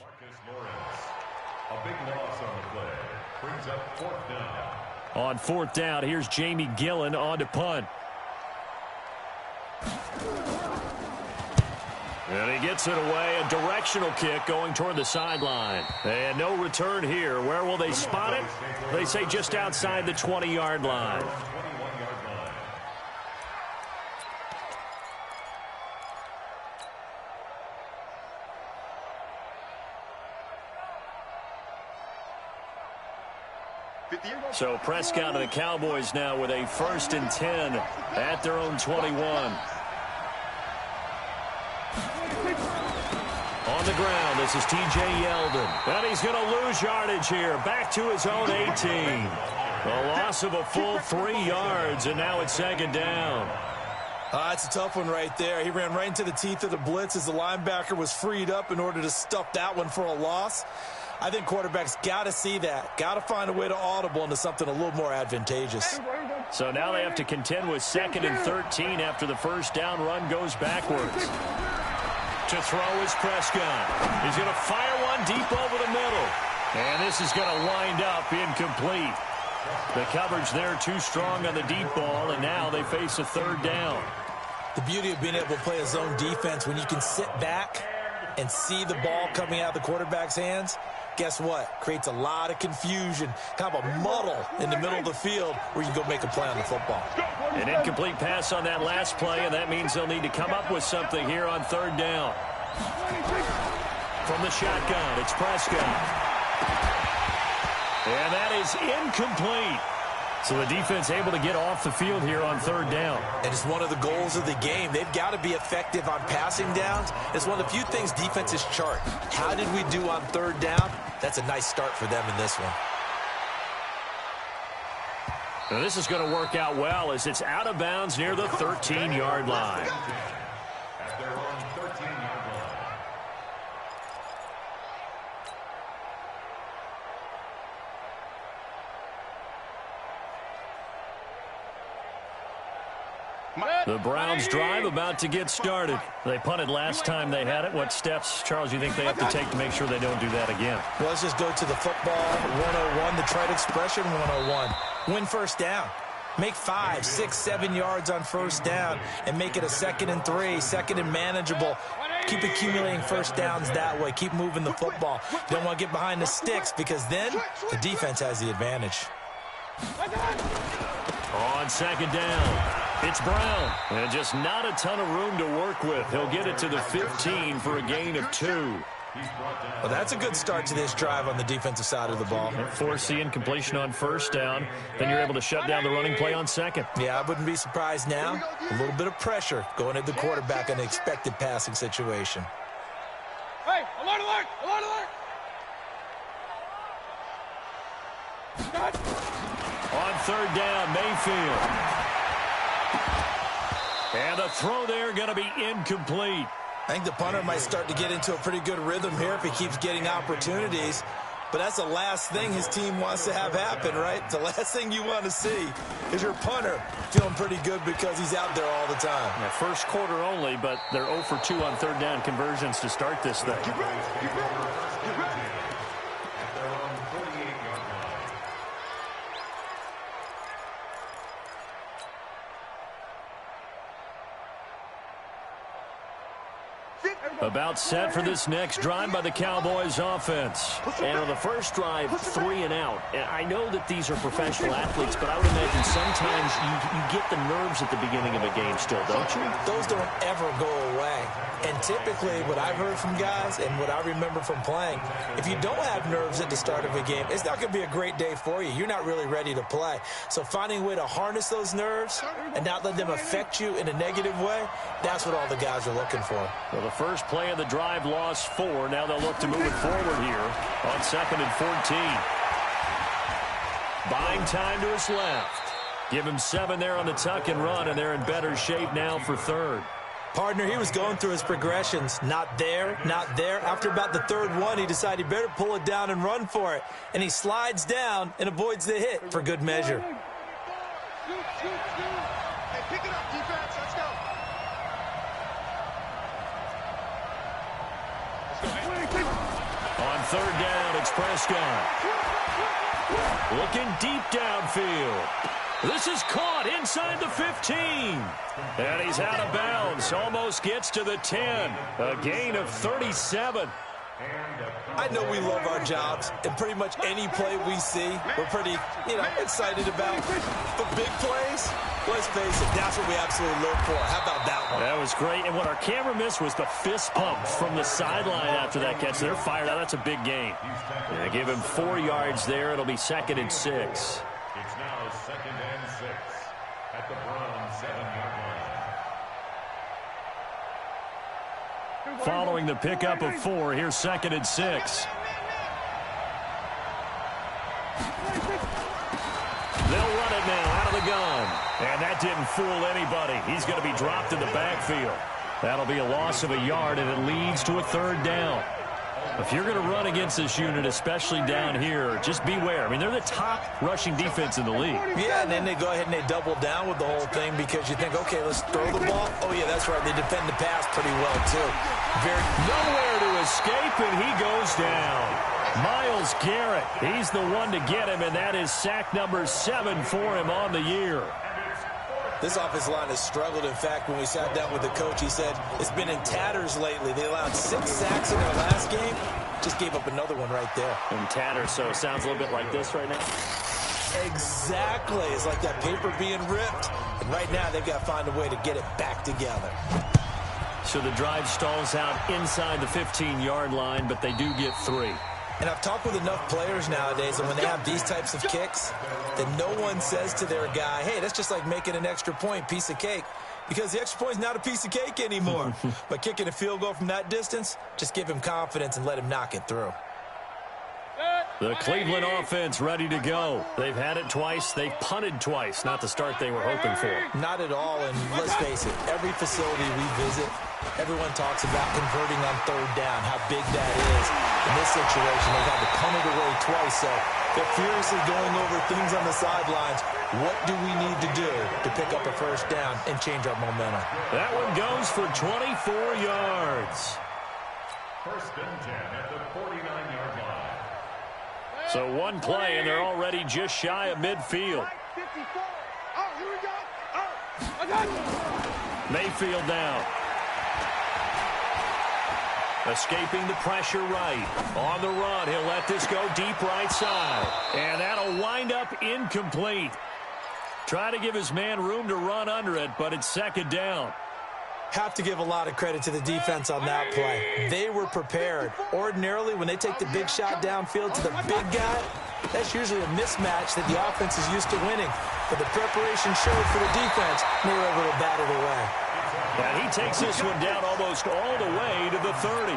A big loss on the play. Brings up 4th down. On 4th down, here's Jamie Gillen on to punt. And he gets it away. A directional kick going toward the sideline. And no return here. Where will they spot it? They say just outside the 20-yard line. So Prescott and the Cowboys now with a 1st and 10 at their own 21. On the ground, this is T.J. Yeldon. And he's going to lose yardage here. Back to his own 18. A loss of a full 3 yards, and now it's 2nd down. That's a tough one right there. He ran right into the teeth of the blitz as the linebacker was freed up in order to stuff that one for a loss. I think quarterbacks got to see that. Got to find a way to audible into something a little more advantageous. So now they have to contend with 2nd and 13 after the 1st down run goes backwards. To throw is Prescott. He's going to fire one deep over the middle. And this is going to wind up incomplete. The coverage there too strong on the deep ball, and now they face a 3rd down. The beauty of being able to play a zone defense when you can sit back and see the ball coming out of the quarterback's hands, guess what? Creates a lot of confusion, kind of a muddle in the middle of the field where you can go make a play on the football. An incomplete pass on that last play, and that means they'll need to come up with something here on 3rd down. From the shotgun, it's Prescott. And that is incomplete. So the defense able to get off the field here on 3rd down. And it's one of the goals of the game. They've got to be effective on passing downs. It's one of the few things defenses chart. How did we do on 3rd down? That's a nice start for them in this one. Now this is going to work out well as it's out of bounds near the 13-yard line. At their own 13-yard line. The Browns drive about to get started. They punted last time they had it. What steps, Charles, you think they have to take to make sure they don't do that again? Well, let's just go to the football 101, the trite expression 101. Win 1st down. Make 5, 6, 7 yards on 1st down and make it a 2nd and 3, 2nd and manageable. Keep accumulating 1st downs that way. Keep moving the football. You don't want to get behind the sticks because then the defense has the advantage. On 2nd down, it's Brown. And just not a ton of room to work with. He'll get it to the 15 for a gain of 2. Well, that's a good start to this drive on the defensive side of the ball. Force the incompletion on 1st down. Then you're able to shut down the running play on 2nd. Yeah, I wouldn't be surprised now. A little bit of pressure going at the quarterback in an expected passing situation. Hey, alert, alert, alert, alert. On 3rd down, Mayfield. And the throw there going to be incomplete. I think the punter might start to get into a pretty good rhythm here if he keeps getting opportunities. But that's the last thing his team wants to have happen, right? The last thing you want to see is your punter feeling pretty good because he's out there all the time. Yeah, 1st quarter only, but they're 0 for 2 on 3rd down conversions to start this thing. Get ready. At their own 48-yard line. About set for this next drive by the Cowboys offense. And on the first drive, 3 and out. And I know that these are professional athletes, but I would imagine sometimes you get the nerves at the beginning of a game still, don't you? Those don't ever go away. And typically what I've heard from guys and what I remember from playing, if you don't have nerves at the start of a game, it's not going to be a great day for you. You're not really ready to play. So finding a way to harness those nerves and not let them affect you in a negative way, that's what all the guys are looking for. Well, the first play of the drive lost 4. Now they'll look to move it forward here on 2nd and 14. Buying time to his left. Give him 7 there on the tuck and run, and they're in better shape now for 3rd. Partner, he was going through his progressions. Not there, not there. After about the 3rd one, he decided he better pull it down and run for it. And he slides down and avoids the hit for good measure. Hey, pick it up, defense. Let's go. third down. It's Prescott. Looking deep downfield. This is caught inside the 15. And he's out of bounds. Almost gets to the 10. A gain of 37. I know we love our jobs, and pretty much any play we see, we're pretty, excited about. But big plays, let's face it, that's what we absolutely look for. How about that one? That was great. And what our camera missed was the fist pump from the sideline after that catch. They're fired out. That's a big gain. Yeah, give him 4 yards there. It'll be 2nd and 6. It's now 2nd and 6 at the Browns' 7-yard line. Following the pickup of 4, here's 2nd and 6. They'll run it now out of the gun. And that didn't fool anybody. He's going to be dropped in the backfield. That'll be a loss of a yard, and it leads to a 3rd down. If you're going to run against this unit, especially down here, just beware. I mean, they're the top rushing defense in the league. Yeah, and then they go ahead and they double down with the whole thing because you think, okay, let's throw the ball. Oh, yeah, that's right. They defend the pass pretty well, too. Nowhere to escape, and he goes down. Myles Garrett, he's the one to get him, and that is sack number 7 for him on the year. This offensive line has struggled. In fact, when we sat down with the coach, he said it's been in tatters lately. They allowed 6 sacks in their last game. Just gave up another one right there. In tatters, so it sounds a little bit like this right now. Exactly. It's like that paper being ripped. And right now, they've got to find a way to get it back together. So the drive stalls out inside the 15-yard line, but they do get 3. And I've talked with enough players nowadays, and when they have these types of kicks, that no one says to their guy, hey, that's just like making an extra point, piece of cake. Because the extra point is not a piece of cake anymore. But kicking a field goal from that distance, just give him confidence and let him knock it through. The Cleveland offense ready to go. They've had it twice. They've punted twice. Not the start they were hoping for. Not at all, and let's face it, every facility we visit, everyone talks about converting on 3rd down, how big that is. In this situation, they've had to punt it away twice, so they're furiously going over things on the sidelines. What do we need to do to pick up a 1st down and change our momentum? That one goes for 24 yards. 1st and 10 at the 49-yard line. So one play, and they're already just shy of midfield. 54. Oh, here we go. Oh, I got it. Mayfield down. Escaping the pressure right. On the run, he'll let this go deep right side. And that'll wind up incomplete. Try to give his man room to run under it, but it's 2nd down. Have to give a lot of credit to the defense on that play. They were prepared. Ordinarily, when they take the big shot downfield to the big guy, that's usually a mismatch that the offense is used to winning. But the preparation showed for the defense, and they were able to bat it away. And he takes this one down almost all the way to the 30.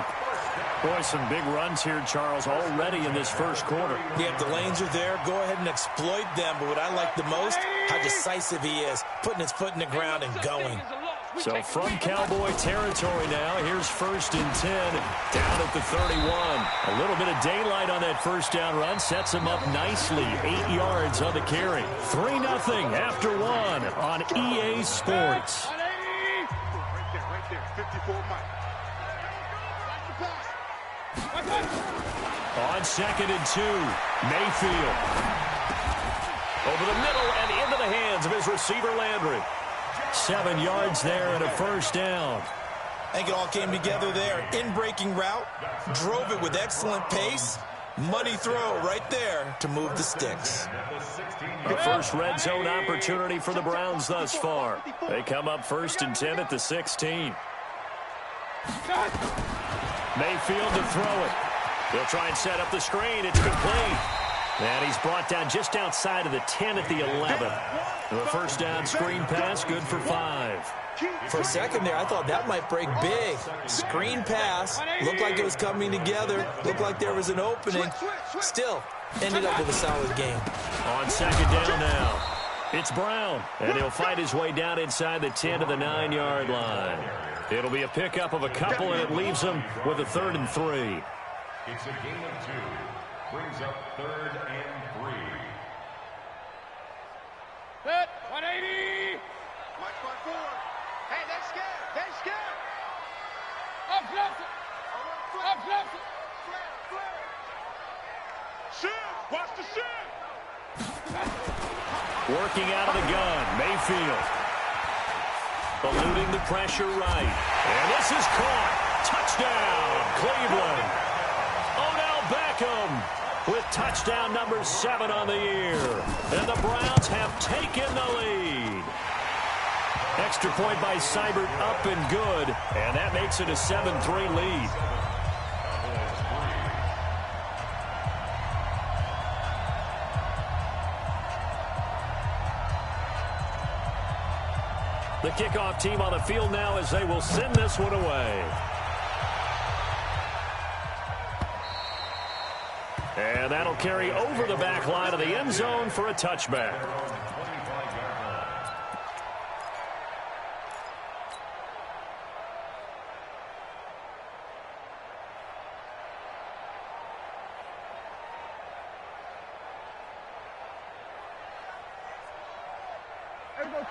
Boy, some big runs here, Charles, already in this 1st quarter. Yeah, if the lanes are there, go ahead and exploit them. But what I like the most, how decisive he is, putting his foot in the ground and going. So from Cowboy territory now, here's 1st and 10 down at the 31. A little bit of daylight on that 1st down run sets him up nicely. 8 yards on the carry. 3-0 after 1 on EA Sports. Right there, 54 Mike. On 2nd and 2, Mayfield. Over the middle and into the hands of his receiver, Landry. 7 yards there and a 1st down. I think it all came together there. In-breaking route, drove it with excellent pace. Money throw right there to move the sticks. The first red zone opportunity for the Browns thus far. They come up 1st and 10 at the 16. Mayfield to throw it. They'll try and set up the screen. It's complete. And he's brought down just outside of the 10 at the 11. The 1st down screen pass, good for 5. For a second there, I thought that might break big. Screen pass, looked like it was coming together, looked like there was an opening. Still, ended up with a solid game. On 2nd down now, it's Brown. And he'll fight his way down inside the 10 to the 9-yard line. It'll be a pickup of a couple, and it leaves him with a 3rd and 3. It's a gain of 2. Brings up 3rd and 3. Set, 180. March by 4. Hey, they're scared. They're scared. Up, left. Up, left. Flare. Watch the shit. Working out of the gun, Mayfield. Eluding the pressure right. And this is caught. Touchdown, Cleveland. Odell Beckham with touchdown number 7 on the year. And the Browns have taken the lead. Extra point by Seibert, up and good. And that makes it a 7-3 lead. The kickoff team on the field now as they will send this one away. And that'll carry over the back line of the end zone for a touchback.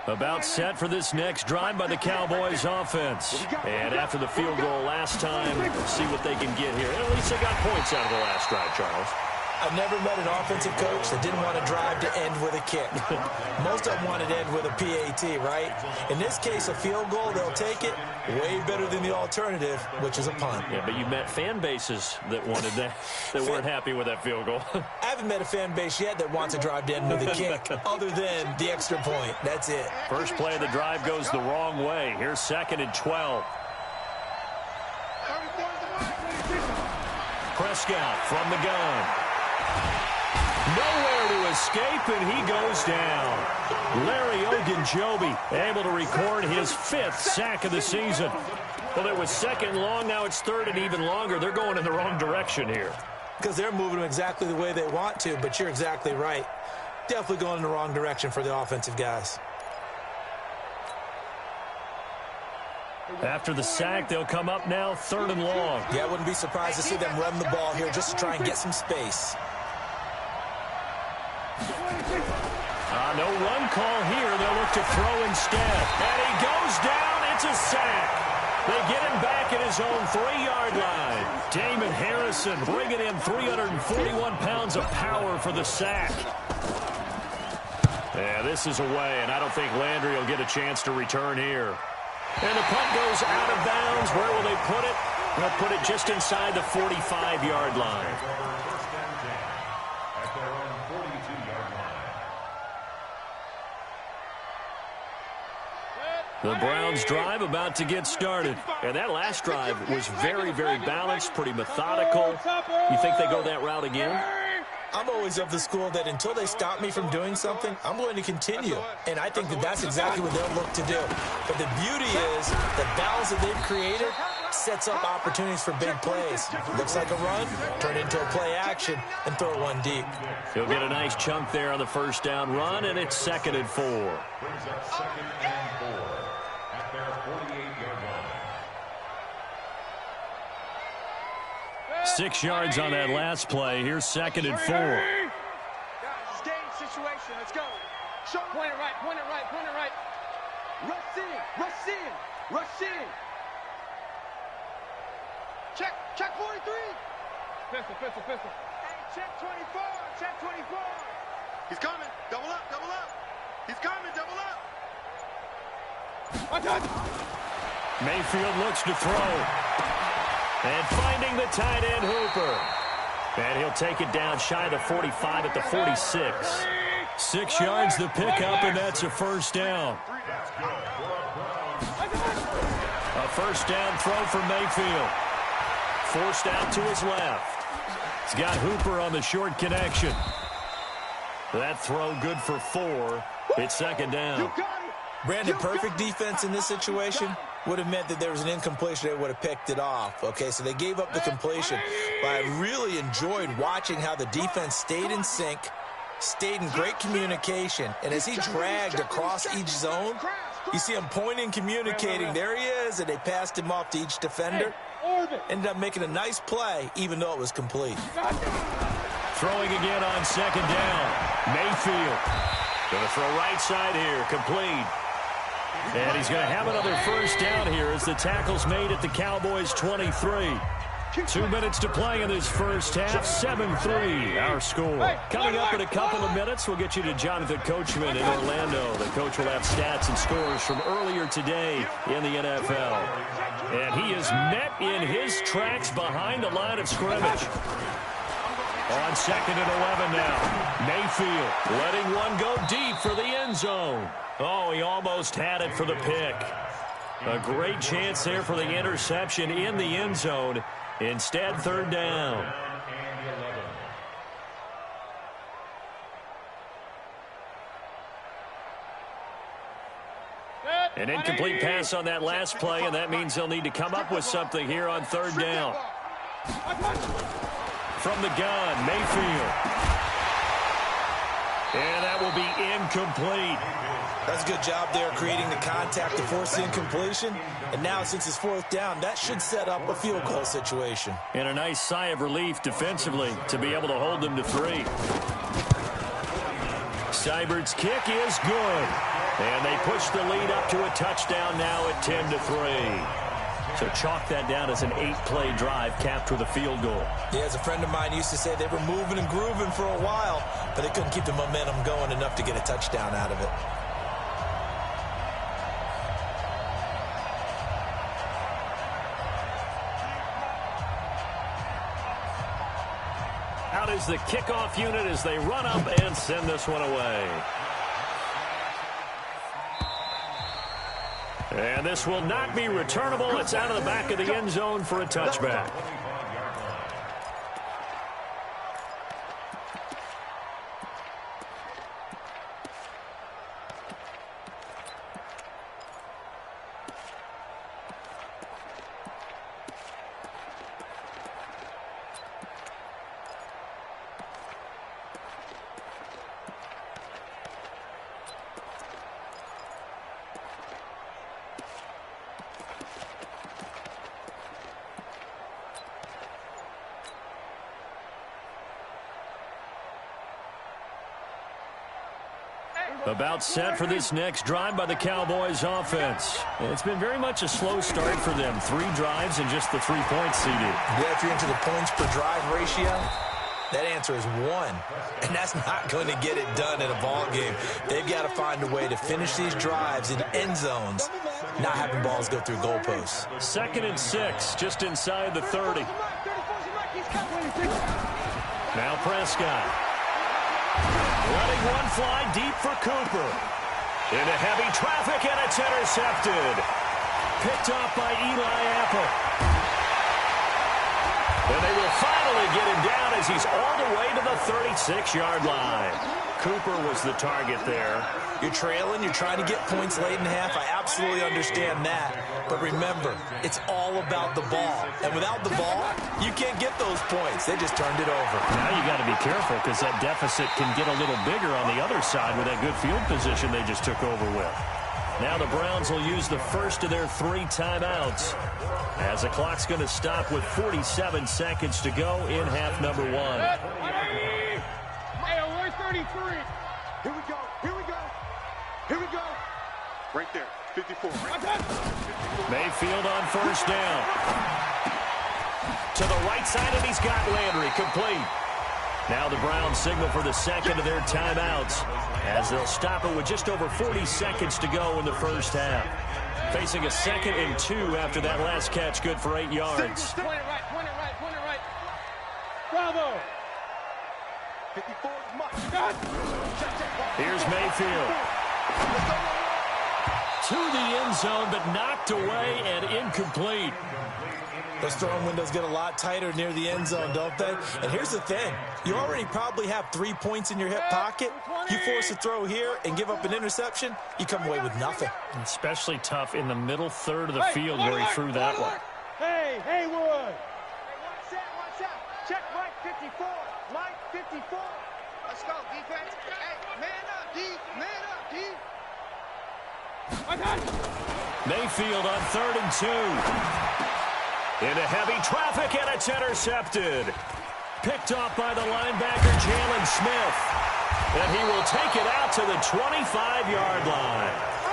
About set for this next drive by the Cowboys offense. And after the field goal last time, see what they can get here. At least they got points out of the last drive, Charles. I've never met an offensive coach that didn't want to drive to end with a kick. Most of them wanted to end with a PAT, right? In this case, a field goal, they'll take it. Way better than the alternative, which is a punt. Yeah, but you met fan bases that wanted that, that weren't happy with that field goal. I haven't met a fan base yet that wants to drive to end with a kick, other than the extra point. That's it. First play of the drive goes the wrong way. Here's 2nd and 12. Prescott from the gun. Nowhere to escape, and he goes down. Larry Ogunjobi able to record his 5th sack of the season. Well, it was 2nd long, now it's 3rd and even longer. They're going in the wrong direction here. Because they're moving them exactly the way they want to, but you're exactly right. Definitely going in the wrong direction for the offensive guys. After the sack, they'll come up now 3rd and long. Yeah, I wouldn't be surprised to see them run the ball here just to try and get some space. No run call here. They'll look to throw instead. And he goes down. It's a sack. They get him back at his own 3-yard line. Damon Harrison bringing in 341 pounds of power for the sack. Yeah, this is away, and I don't think Landry will get a chance to return here. And the punt goes out of bounds. Where will they put it? They'll put it just inside the 45-yard line. The Browns drive about to get started. And that last drive was very, very balanced, pretty methodical. You think they go that route again? I'm always of the school that until they stop me from doing something, I'm going to continue. And I think that that's exactly what they'll look to do. But the beauty is the balance that they've created sets up opportunities for big plays. Looks like a run, turn into a play action, and throw one deep. He'll get a nice chunk there on the first down run, and it's 2nd and 4. Brings up 2nd and 4 at their 48-yard line. 6 yards on that last play. Here's 2nd and 4. Guys, it's game situation. Let's go. Point it right, point it right, point it right. Rush in, rush in, rush in. Check 43. Pistol. Hey, check 24, check 24. He's coming. Double up. He's coming, double up. Mayfield looks to throw. And finding the tight end, Hooper. And he'll take it down shy of the 45 at the 46. 6 yards the pickup, and that's a first down. A first down throw for Mayfield. Forced out to his left. He's got Hooper on the short connection. That throw good for 4. It's 2nd down. Brandon, perfect defense in this situation would have meant that there was an incompletion. They would have picked it off. Okay, so they gave up the completion. But I really enjoyed watching how the defense stayed in sync, stayed in great communication. And as he dragged across each zone, you see him pointing, communicating. There he is, and they passed him off to each defender. Ended up making a nice play, even though it was complete. Throwing again on 2nd down. Mayfield going to throw right side here, complete. And he's going to have another first down here as the tackle's made at the Cowboys' 23. 2 minutes to play in this first half. 7-3, our score. Coming up in a couple of minutes, we'll get you to Jonathan Coachman in Orlando. The coach will have stats and scores from earlier today in the NFL. And he is met in his tracks behind the line of scrimmage. On 2nd and 11 now. Mayfield letting one go deep for the end zone. Oh, he almost had it for the pick. A great chance there for the interception in the end zone. Instead, 3rd down. An incomplete pass on that last play, and that means they'll need to come up with something here on 3rd down. From the gun, Mayfield. And that will be incomplete. That's a good job there creating the contact to force the incompletion. And now, since it's 4th down, that should set up a field goal situation. And a nice sigh of relief defensively to be able to hold them to 3. Seibert's kick is good. And they push the lead up to a touchdown now at 10-3. So chalk that down as an 8-play drive capped with a field goal. Yeah, as a friend of mine used to say, they were moving and grooving for a while, but they couldn't keep the momentum going enough to get a touchdown out of it. Out is the kickoff unit as they run up and send this one away. And this will not be returnable. It's out of the back of the end zone for a touchback. About set for this next drive by the Cowboys offense. It's been very much a slow start for them. 3 drives and just the 3 points, CD. Yeah, if you're into the points per drive ratio, that answer is 1. And that's not going to get it done in a ball game. They've got to find a way to finish these drives in end zones, not having balls go through goalposts. 2nd and 6, just inside the 30. Now Prescott. Letting one fly deep for Cooper. Into heavy traffic, and it's intercepted. Picked off by Eli Apple. And they will finally get him down as he's all the way to the 36-yard line. Cooper was the target there. You're trailing, you're trying to get points late in half. I absolutely understand that. But remember, it's all about the ball. And without the ball, you can't get those points. They just turned it over. Now you got to be careful because that deficit can get a little bigger on the other side with that good field position they just took over with. Now the Browns will use the first of their 3 timeouts as the clock's going to stop with 47 seconds to go in half number 1. Hey, alert 33. Here we go. Here we go. Here we go. Right there. 54. Mayfield on 1st down. To the right side, and he's got Landry complete. Now the Browns signal for the 2nd of their timeouts as they'll stop it with just over 40 seconds to go in the first half. Facing a 2nd and 2 after that last catch, good for 8 yards. Point it right, point it right, point it right. Bravo. 54 is much. Here's Mayfield. To the end zone, but knocked away and incomplete. Those throwing windows get a lot tighter near the end zone, don't they? And here's the thing. You already probably have 3 points in your hip pocket. You force a throw here and give up an interception, you come away with nothing. Especially tough in the middle third of the field where he threw that one. Hey, Haywood. Hey, watch out. Check right 54. Right 54. Let's go, defense. Hey, man up, D. Man up, D. Mayfield on 3rd and 2. Into heavy traffic, and it's intercepted. Picked off by the linebacker, Jalen Smith. And he will take it out to the 25-yard line.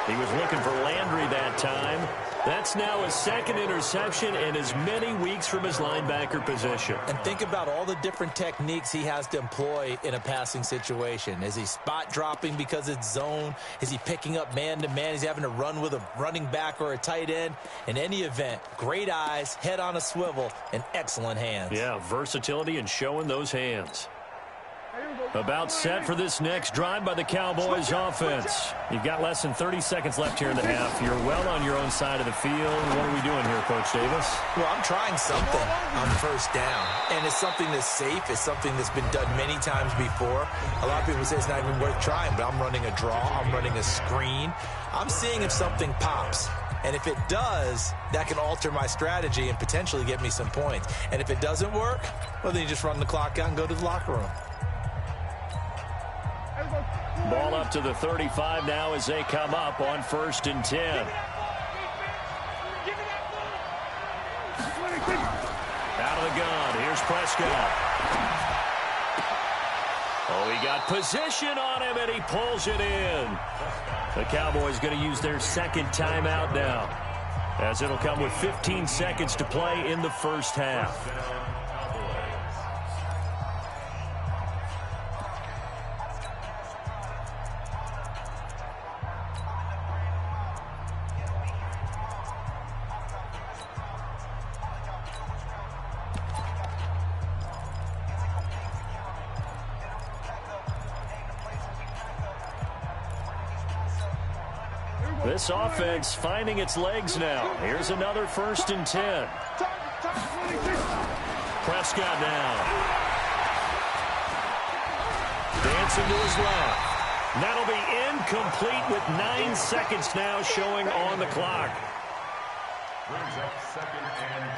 He was looking for Landry that time. That's now his second interception and as many weeks from his linebacker position. And think about all the different techniques he has to employ in a passing situation. Is he spot dropping because it's zone? Is he picking up man-to-man? Is he having to run with a running back or a tight end? In any event, great eyes, head on a swivel, and excellent hands. Yeah, versatility and showing those hands. About set for this next drive by the Cowboys offense. You've got less than 30 seconds left here in the half. You're well on your own side of the field. What are we doing here, Coach Davis? Well, I'm trying something on first down, and it's something that's safe. It's something that's been done many times before. A lot of people say it's not even worth trying, but I'm running a draw. I'm running a screen. I'm seeing if something pops. And if it does, that can alter my strategy and potentially get me some points. And if it doesn't work, well, then you just run the clock out and go to the locker room. Ball up to the 35 now as they come up on 1st and 10. Out of the gun. Here's Prescott. Oh, he got position on him, and he pulls it in. The Cowboys going to use their second timeout now, as it'll come with 15 seconds to play in the first half. This offense finding its legs now. Here's another 1st and 10. Prescott now. Dancing to his left. That'll be incomplete with 9 seconds now showing on the clock. Brings up 2nd and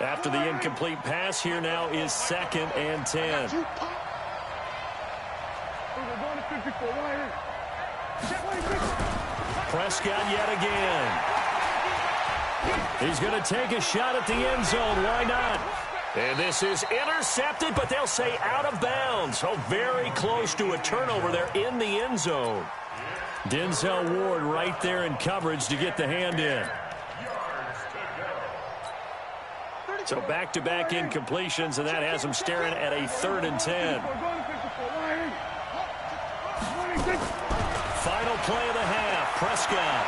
10. After the incomplete pass, here now is 2nd and 10. Prescott yet again. He's going to take a shot at the end zone. Why not? And this is intercepted, but they'll say out of bounds. Oh, very close to a turnover there in the end zone. Denzel Ward right there in coverage to get the hand in. So back-to-back incompletions, and that has him staring at a 3rd and 10. Final play of the half, Prescott.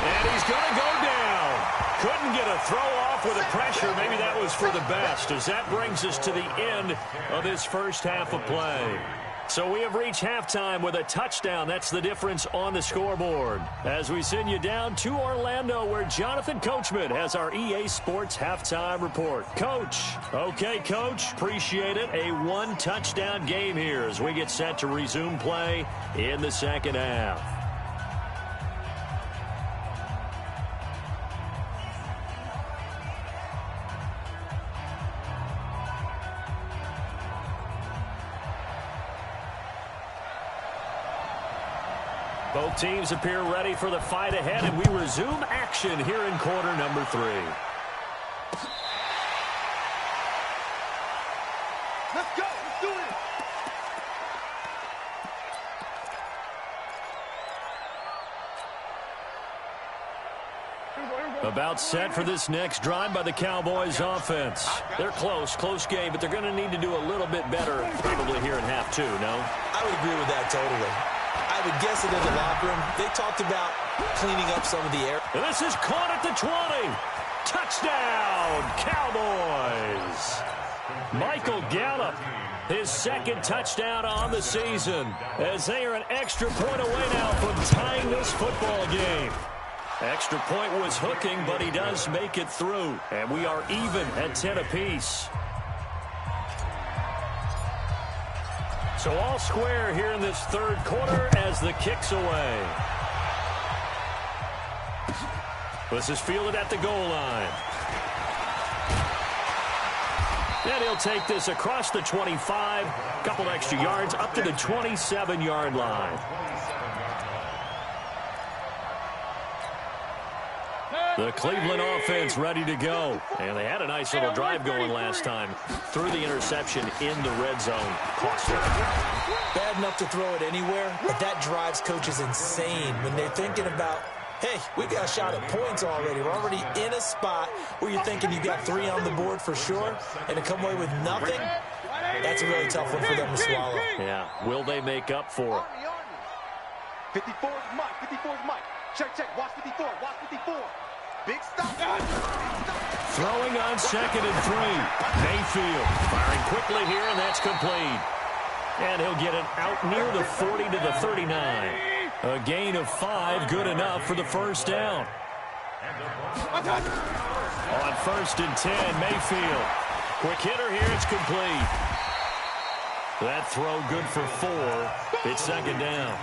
And he's going to go down. Couldn't get a throw off with the pressure. Maybe that was for the best, as that brings us to the end of this first half of play. So we have reached halftime with a touchdown. That's the difference on the scoreboard. As we send you down to Orlando, where Jonathan Coachman has our EA Sports Halftime Report. Coach. Okay, Coach. Appreciate it. A 1-touchdown game here as we get set to resume play in the second half. Both teams appear ready for the fight ahead, and we resume action here in quarter number 3. Let's go. Let's do it. About set for this next drive by the Cowboys offense. They're close game, but they're going to need to do a little bit better probably here in half 2, no? I would agree with that totally. I would guess it in the locker room. They talked about cleaning up some of the air. And this is caught at the 20. Touchdown, Cowboys. Michael Gallup, his second touchdown on the season, as they are an extra point away now from tying this football game. Extra point was hooking, but he does make it through. And we are even at 10 apiece. So all square here in this third quarter as the kick's away. This is fielded at the goal line. And he'll take this across the 25, a couple extra yards up to the 27-yard line. The Cleveland offense ready to go. And they had a nice little drive going last time. Threw the interception in the red zone. Costly. Bad enough to throw it anywhere, but that drives coaches insane when they're thinking about, hey, we got a shot at points already. We're already in a spot where you're thinking you got 3 on the board for sure, and to come away with nothing, that's a really tough one for them to swallow. Yeah, will they make up for it? 54 is Mike. 54 is Mike. Check, check. Watch 54. Watch 54. Big stop. Throwing on 2nd and 3. Mayfield firing quickly here, and that's complete. And he'll get it out near the 40 to the 39. A gain of 5, good enough for the first down. On 1st and 10, Mayfield. Quick hitter here, it's complete. That throw good for 4. It's 2nd down.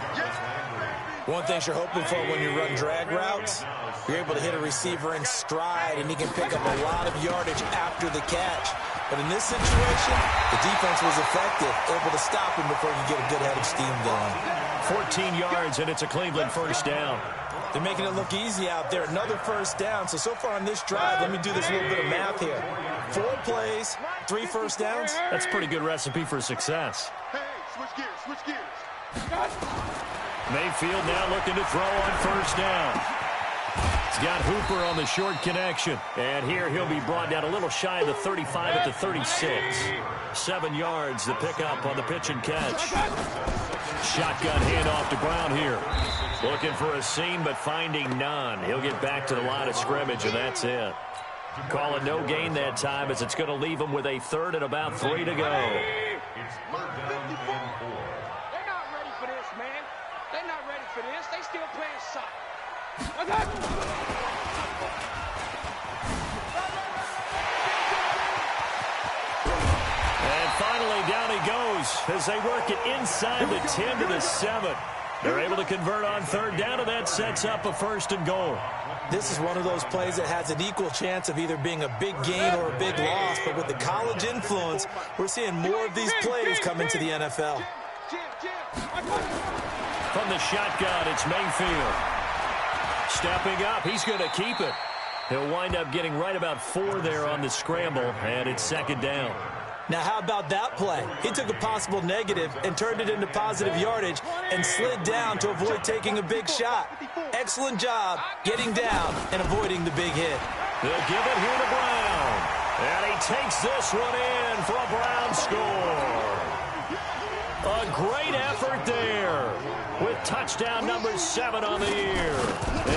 One thing you're hoping for when you run drag routes, you're able to hit a receiver in stride, and he can pick up a lot of yardage after the catch. But in this situation, the defense was effective, able to stop him before you get a good head of steam going. 14 yards, and it's a Cleveland first down. They're making it look easy out there. Another first down. So far on this drive, let me do this little bit of math here. 4 plays, 3 first downs. That's a pretty good recipe for success. Hey, switch gears, switch gears. Mayfield now looking to throw on first down. He's got Hooper on the short connection. And here he'll be brought down a little shy of the 35 at the 36. 7 yards, the pickup on the pitch and catch. Shotgun handoff to Brown here. Looking for a seam, but finding none. He'll get back to the line of scrimmage, and that's it. Call it no gain that time, as it's going to leave him with a 3rd and about 3 to go. They're not ready for this, man. They're not ready for this. They still playing soccer. And finally, down he goes as they work it inside the 10 to the 7. They're able to convert on 3rd down, and that sets up a 1st and goal. This is one of those plays that has an equal chance of either being a big gain or a big loss. But with the college influence, we're seeing more of these plays come into the NFL. From the shotgun, it's Mayfield. Stepping up, he's going to keep it. He'll wind up getting right about 4 there on the scramble, and it's 2nd down. Now, how about that play? He took a possible negative and turned it into positive yardage and slid down to avoid taking a big shot. Excellent job getting down and avoiding the big hit. They'll give it here to Brown. And he takes this one in for a Brown score. A great effort there with touchdown number 7 on the year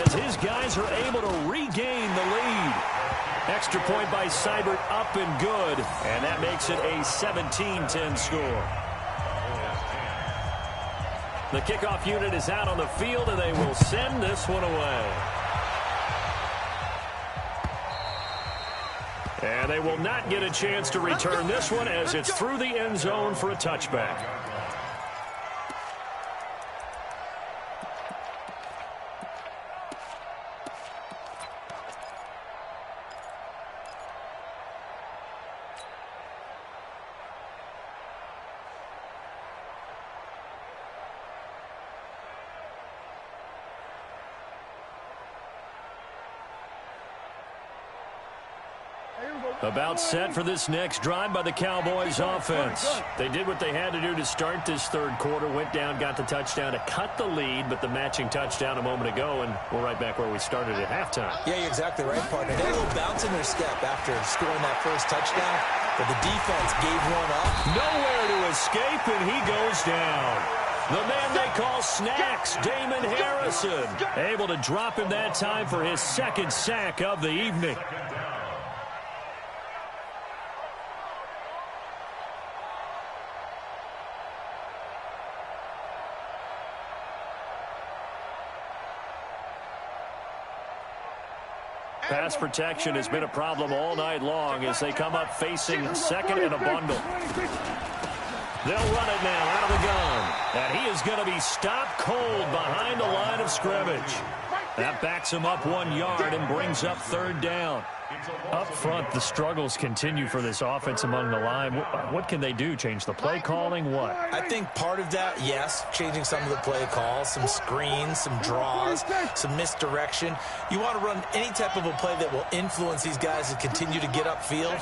as his guys are able to regain the lead. Extra point by Seibert, up and good, and that makes it a 17-10 score. The kickoff unit is out on the field, and they will send this one away. And they will not get a chance to return this one as it's through the end zone for a touchback. About set for this next drive by the Cowboys offense. They did what they had to do to start this 3rd quarter, went down, got the touchdown to cut the lead, but the matching touchdown a moment ago, and we're right back where we started at halftime. Yeah, you're exactly right, partner. They had a little bounce in their step after scoring that first touchdown, but the defense gave one up. Nowhere to escape, and he goes down. The man they call Snacks, Damon Harrison, able to drop him that time for his 2nd sack of the evening. Pass protection has been a problem all night long as they come up facing 2nd and a bundle. They'll run it now out of the gun. And he is going to be stopped cold behind the line of scrimmage. That backs him up 1 yard and brings up third down. Up front, the struggles continue for this offense among the line. What can they do? Change the play calling? What? I think part of that, yes, changing some of the play calls, some screens, some draws, some misdirection. You want to run any type of a play that will influence these guys to continue to get upfield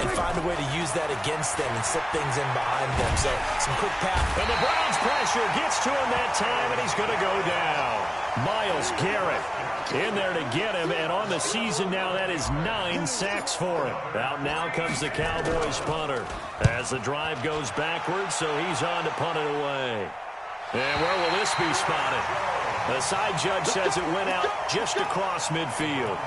and find a way to use that against them and slip things in behind them. So some quick pass. And the Browns pressure gets to him that time, and he's going to go down. Myles Garrett in there to get him, and on the season now, that is 9 sacks for him. Out now comes the Cowboys punter as the drive goes backwards, so he's on to punt it away. And where will this be spotted? The side judge says it went out just across midfield.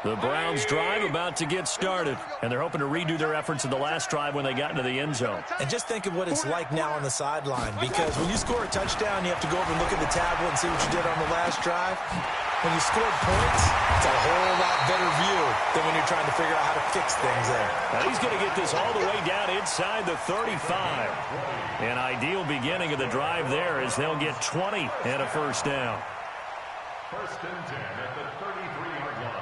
The Browns drive about to get started, and they're hoping to redo their efforts in the last drive when they got into the end zone. And just think of what it's like now on the sideline, because when you score a touchdown, you have to go over and look at the tablet and see what you did on the last drive. When you scored points, it's a whole lot better view than when you're trying to figure out how to fix things there. Now he's going to get this all the way down inside the 35. An ideal beginning of the drive there as they'll get 20 and a first down. First and 10 at the 33-yard line.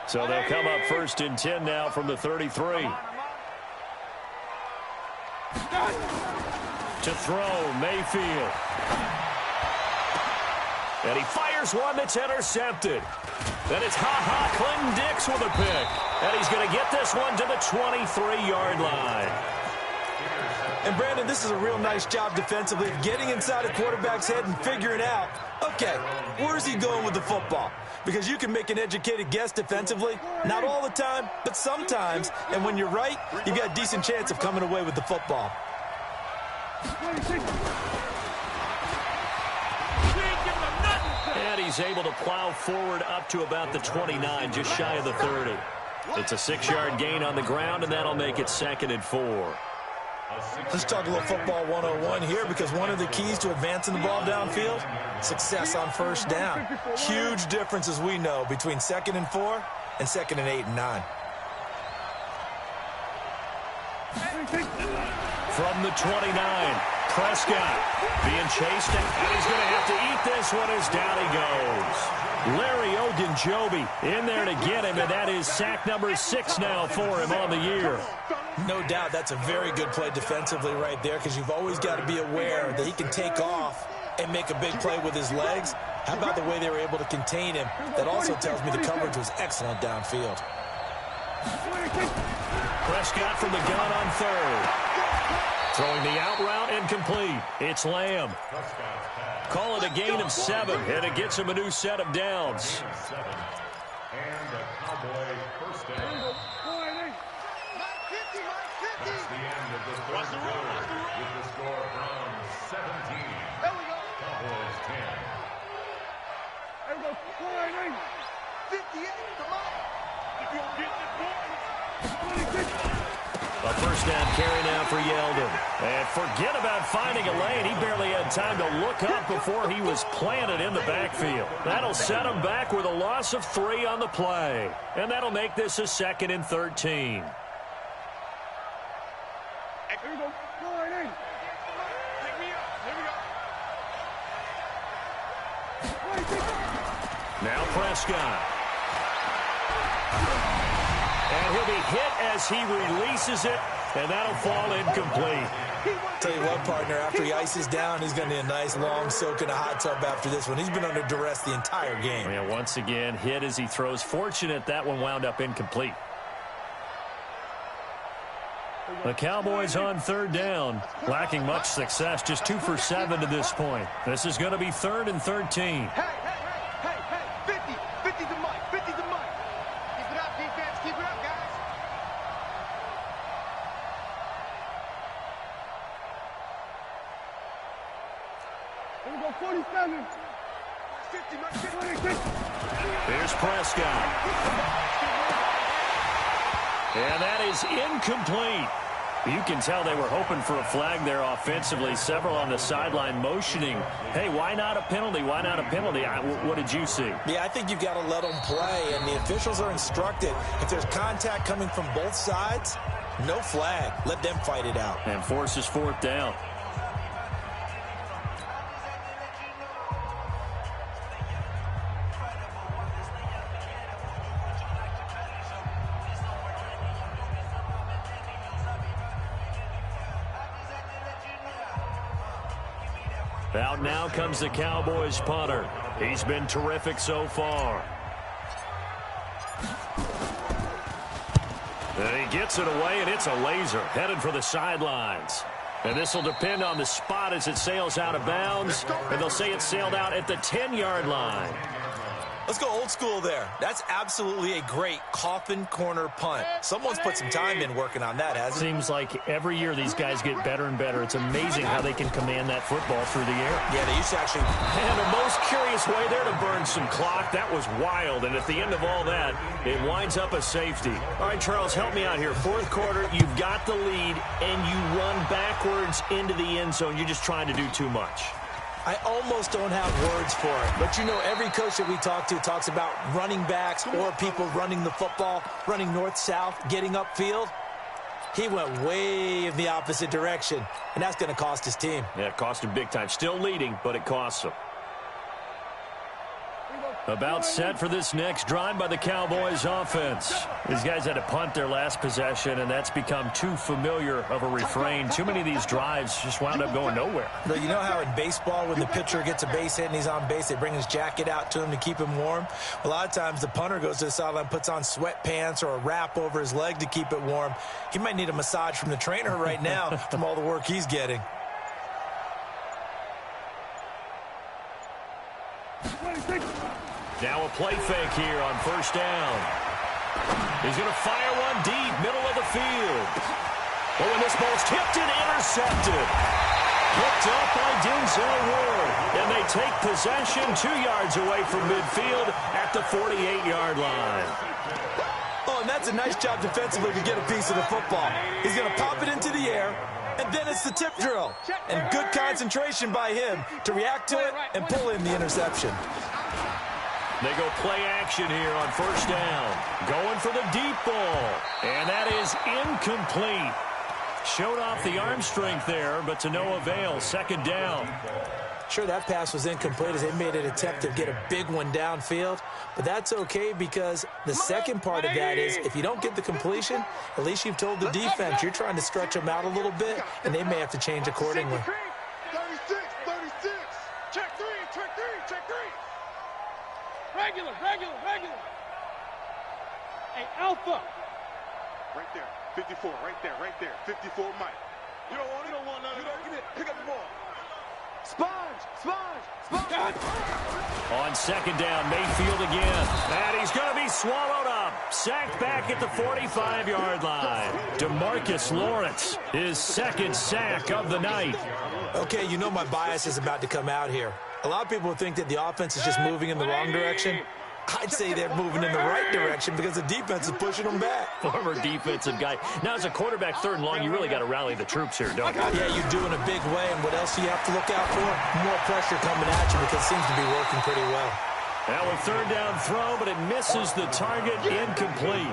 So they'll come up first and 10 now from the 33. To throw, Mayfield. And he fires one that's intercepted. Then it's Clinton Dix with a pick. And he's going to get this one to the 23-yard line. And, Brandon, this is a real nice job defensively of getting inside a quarterback's head and figuring out, okay, where's he going with the football? Because you can make an educated guess defensively. Not all the time, but sometimes. And when you're right, you've got a decent chance of coming away with the football. And he's able to plow forward up to about the 29, just shy of the 30. It's a 6-yard gain on the ground, and that'll make it 2nd and 4. Let's talk a little football 101 here, because one of the keys to advancing the ball downfield, success on first down. Huge difference, as we know, between 2nd and 4 and 2nd and 8 and 9. From the 29, Prescott being chased, and he's going to have to eat this one as down he goes. Larry Ogunjobi in there to get him, and that is sack number 6 now for him on the year. No doubt that's a very good play defensively right there, because you've always got to be aware that he can take off and make a big play with his legs. How about the way they were able to contain him? That also tells me the coverage was excellent downfield. Prescott from the gun on 3rd. Throwing the out route incomplete. It's Lamb. Call it a gain of 7, and it gets him a new set of downs. And the Cowboy first down. That's the end of the third quarter with the score Browns 17. Cowboys 10. There we go. 58 to Mike. If you don't get this point. A first down carry now for Yeldon. And forget about finding a lane. He barely had time to look up before he was planted in the backfield. That'll set him back with a loss of 3 on the play. And that'll make this a 2nd and 13. Here we go. Now Prescott. And he'll be hit as he releases it, and that'll fall incomplete. Tell you what, partner, after he ices down, he's going to need a nice long soak in a hot tub after this one. He's been under duress the entire game. Yeah, once again, hit as he throws. Fortunate that one wound up incomplete. The Cowboys on 3rd down, lacking much success, just 2 for 7 to this point. This is going to be 3rd and 13. Hey, 50 to Mike, 50 to Mike. Keep it up, defense, keep it up, guys. Here we go, 47. 50, Mike, 50. Here's Prescott. And that is incomplete. You can tell they were hoping for a flag there offensively. Several on the sideline motioning, hey, why not a penalty? Why not a penalty? What did you see? Yeah, I think you've got to let them play, and the officials are instructed. If there's contact coming from both sides, no flag. Let them fight it out. And forces fourth down. Out now comes the Cowboys punter. He's been terrific so far. And he gets it away, and it's a laser headed for the sidelines. And this will depend on the spot as it sails out of bounds. And they'll say it sailed out at the 10-yard line. Let's go old school there. That's absolutely a great coffin corner punt. Someone's put some time in working on that, hasn't it? Seems like every year these guys get better and better. It's amazing how they can command that football through the air. Yeah, they used to actually... And the most curious way there to burn some clock. That was wild. And at the end of all that, it winds up a safety. All right, Charles, help me out here. Fourth quarter, you've got the lead, and you run backwards into the end zone. You're just trying to do too much. I almost don't have words for it. But, you know, every coach that we talk to talks about running backs or people running the football, running north-south, getting upfield. He went way in the opposite direction, and that's going to cost his team. Yeah, it cost him big time. Still leading, but it costs him. About set for this next drive by the Cowboys offense. These guys had to punt their last possession, and that's become too familiar of a refrain. Too many of these drives just wound up going nowhere. But you know how in baseball, when the pitcher gets a base hit and he's on base, they bring his jacket out to him to keep him warm? A lot of times the punter goes to the sideline, puts on sweatpants or a wrap over his leg to keep it warm. He might need a massage from the trainer right now from all the work he's getting. Now a play fake here on first down. He's going to fire one deep, middle of the field. Oh, and this ball's tipped and intercepted. Picked up by Denzel Ward. And they take possession 2 yards away from midfield at the 48-yard line. Oh, and that's a nice job defensively to get a piece of the football. He's going to pop it into the air, and then it's the tip drill. And good concentration by him to react to it and pull in the interception. They go play action here on first down. Going for the deep ball. And that is incomplete. Showed off the arm strength there, but to no avail. Second down. Sure, that pass was incomplete as they made an attempt to get a big one downfield. But that's okay because the second part of that is if you don't get the completion, at least you've told the defense you're trying to stretch them out a little bit, and they may have to change accordingly. 36. Check three. Regular. Hey, Alpha. Right there. 54, right there. 54, Mike. You don't want none of it. Pick up the ball. Sponge. On second down, Mayfield again. And he's going to be swallowed up. Sacked back at the 45-yard line. DeMarcus Lawrence, his second sack of the night. Okay, you know my bias is about to come out here. A lot of people think that the offense is just moving in the wrong direction. I'd say they're moving in the right direction because the defense is pushing them back. Former defensive guy. Now, as a quarterback, third and long, you really got to rally the troops here, don't you? Yeah, you do in a big way. And what else do you have to look out for? More pressure coming at you because it seems to be working pretty well. Now a third down throw, but it misses the target. Incomplete.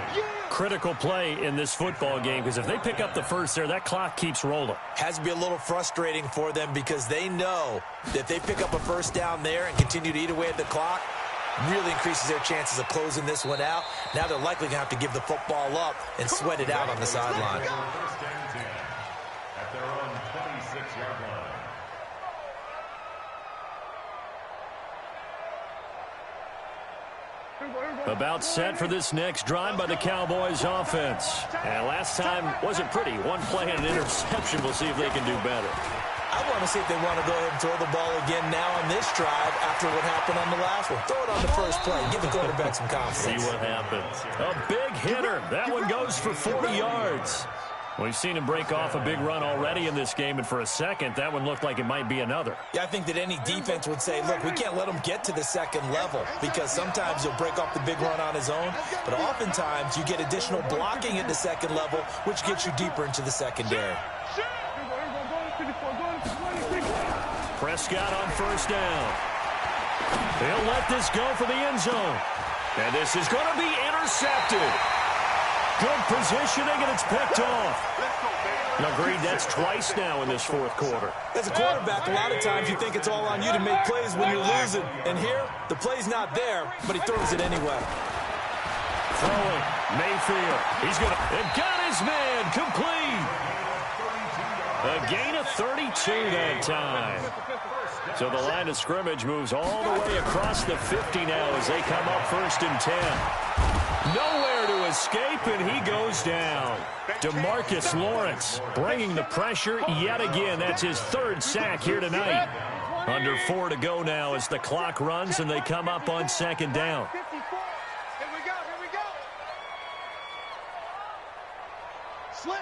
Critical play in this football game because if they pick up the first there, that clock keeps rolling. Has to be a little frustrating for them because they know that if they pick up a first down there and continue to eat away at the clock, really increases their chances of closing this one out. Now they're likely going to have to give the football up and sweat it out on the sideline. At their own 26-yard line. About set for this next drive by the Cowboys offense. And last time wasn't pretty. One play and an interception. We'll see if they can do better. I want to see if they want to go ahead and throw the ball again now on this drive after what happened on the last one. Throw it on the first play. Give the quarterback some confidence. See what happens. A big hitter. That one goes for 40 yards. We've seen him break off a big run already in this game, and for a second, that one looked like it might be another. Yeah, I think that any defense would say, look, we can't let him get to the second level because sometimes he'll break off the big run on his own, but oftentimes you get additional blocking at the second level, which gets you deeper into the secondary. Prescott on first down. They'll let this go for the end zone. And this is going to be intercepted. Good positioning, and it's picked off. Agreed, that's twice now in this fourth quarter. As a quarterback, a lot of times you think it's all on you to make plays when you're losing. And here, the play's not there, but he throws it anyway. Throwing, Mayfield. He's going to... And got his man complete. A gain of 32 that time. So the line of scrimmage moves all the way across the 50 now as they come up 1st and 10. Nowhere to escape, and he goes down. DeMarcus Lawrence bringing the pressure yet again. That's his 3rd sack here tonight. Under 4 to go now as the clock runs and they come up on 2nd down. Here we go. Slam.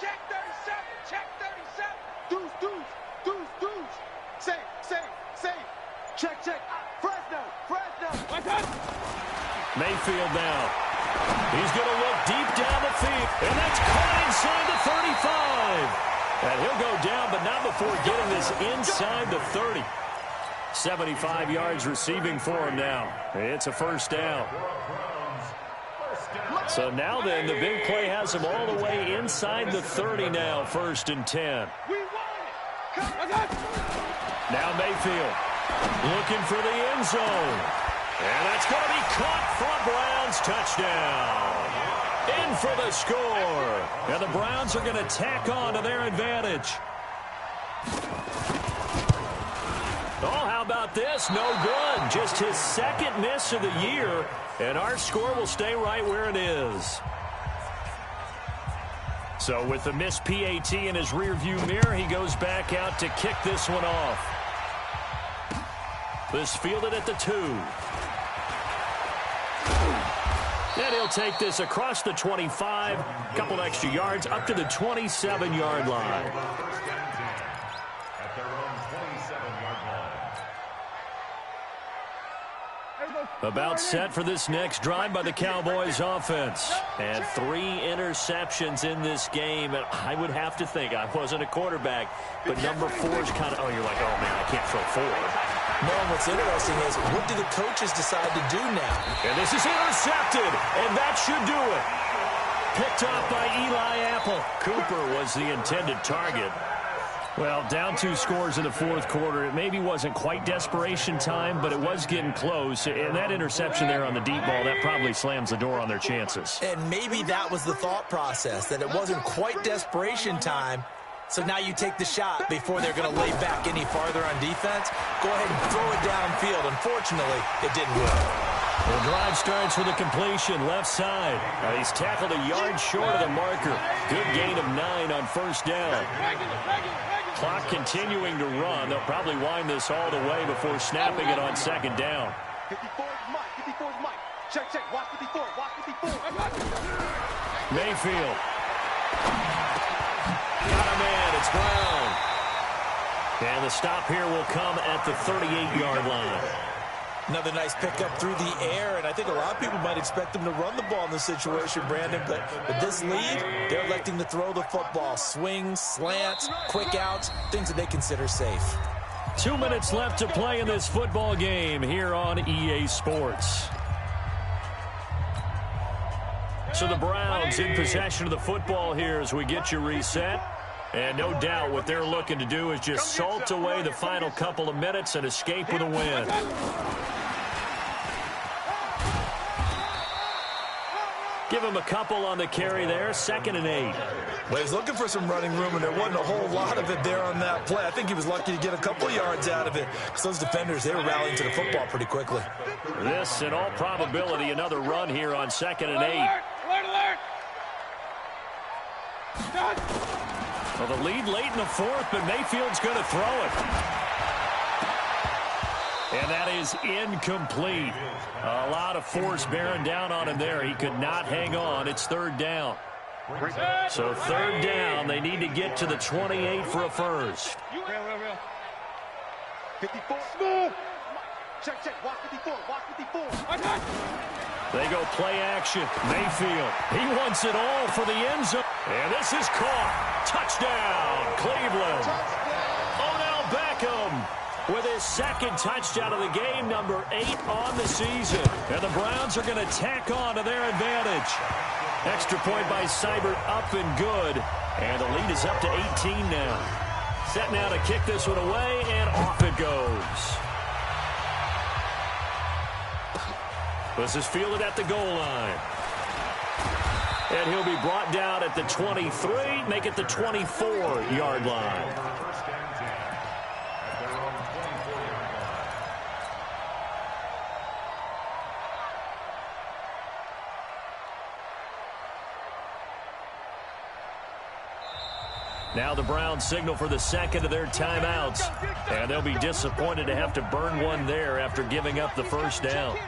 Check 37. Deuce. Safe. Check. Fresno. Mayfield now. He's going to look deep down the field. And that's caught inside the 35. And he'll go down, but not before getting this inside the 30. 75 yards receiving for him now. It's a 1st down. So now then, the big play has him all the way inside the 30 now, 1st and 10. Now Mayfield looking for the end zone. And that's going to be caught for a Browns touchdown. In for the score. And the Browns are going to tack on to their advantage. Oh, how about this? No good. Just his 2nd miss of the year. And our score will stay right where it is. So with the missed PAT in his rearview mirror, he goes back out to kick this one off. This fielded at the 2. And he'll take this across the 25, a couple extra yards, up to the 27-yard line. At their own 27-yard line. About set for this next drive by the Cowboys offense. And 3 interceptions in this game. And I would have to think, I wasn't a quarterback, but number 4 is kind of, you're like, oh, man, I can't throw 4. No, what's interesting is, what do the coaches decide to do now? And this is intercepted, and that should do it. Picked off by Eli Apple. Cooper was the intended target. Well, down 2 scores in the 4th quarter. It maybe wasn't quite desperation time, but it was getting close. And that interception there on the deep ball, that probably slams the door on their chances. And maybe that was the thought process, that it wasn't quite desperation time. So now you take the shot before they're going to lay back any farther on defense. Go ahead and throw it downfield. Unfortunately, it didn't work. The drive starts with a completion, left side. He's tackled a yard short of the marker. Good gain of 9 on 1st down. Clock continuing to run. They'll probably wind this all the way before snapping it on 2nd down. 54 is Mike. Check. Watch 54. Mayfield. Got a man. It's Brown. And the stop here will come at the 38-yard line. Another nice pickup through the air, and I think a lot of people might expect them to run the ball in this situation, Brandon, but with this lead, they're electing to throw the football. Swings, slants, quick outs, things that they consider safe. 2 minutes left to play in this football game here on EA Sports. So the Browns in possession of the football here as we get you reset. And no doubt what they're looking to do is just salt away the final couple of minutes and escape with a win. Give him a couple on the carry there, 2nd and 8. Well, he's looking for some running room, and there wasn't a whole lot of it there on that play. I think he was lucky to get a couple yards out of it because those defenders, they were rallying to the football pretty quickly. This, in all probability, another run here on 2nd and 8. Alert! Well, the lead late in the 4th, but Mayfield's going to throw it. And that is incomplete. A lot of force bearing down on him there. He could not hang on. It's 3rd down. So third down, they need to get to the 28 for a first. 54. Smooth. Check. Watch 54. Watch 54. They go play action. Mayfield, he wants it all for the end zone. And this is caught. Touchdown, Cleveland. Odell Beckham with his second touchdown of the game, number 8 on the season. And the Browns are going to tack on to their advantage. Extra point by Seibert, up and good. And the lead is up to 18 now. Set now to kick this one away, and off it goes. This is fielded at the goal line. And he'll be brought down at the 23, make it the 24-yard line. Now the Browns signal for the second of their timeouts. And they'll be disappointed to have to burn one there after giving up the first down.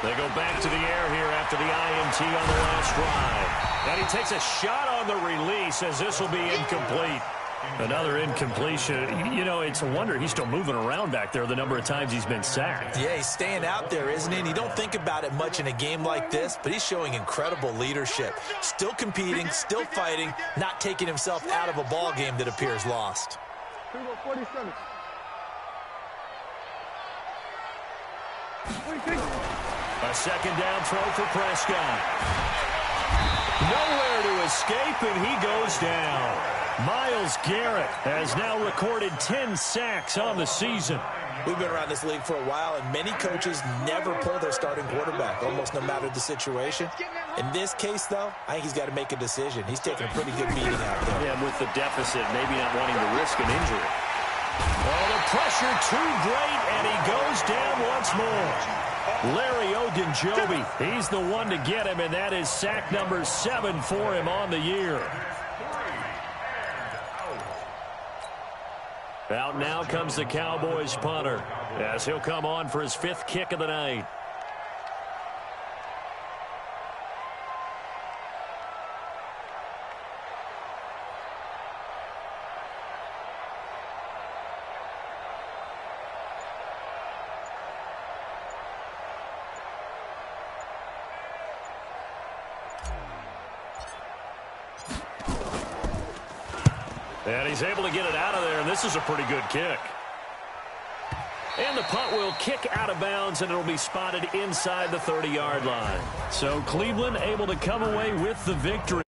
They go back to the air here after the INT on the last drive. And he takes a shot on the release as this will be incomplete. Another incompletion. You know, it's a wonder he's still moving around back there the number of times he's been sacked. Yeah, he's staying out there, isn't he? And you don't think about it much in a game like this, but he's showing incredible leadership. Still competing, still fighting, not taking himself out of a ball game that appears lost. 47. A second down throw for Prescott. Nowhere to escape, and he goes down. Myles Garrett has now recorded 10 sacks on the season. We've been around this league for a while, and many coaches never pull their starting quarterback, almost no matter the situation. In this case, though, I think he's got to make a decision. He's taking a pretty good beating out there. Yeah, with the deficit, maybe not wanting to risk an injury. Oh, the pressure too great, and he goes down once more. Larry Ogunjobi, he's the one to get him, and that is sack number 7 for him on the year. Out now comes the Cowboys punter as he'll come on for his 5th kick of the night. And he's able to get it out of there, and this is a pretty good kick. And the punt will kick out of bounds, and it'll be spotted inside the 30-yard line. So Cleveland able to come away with the victory.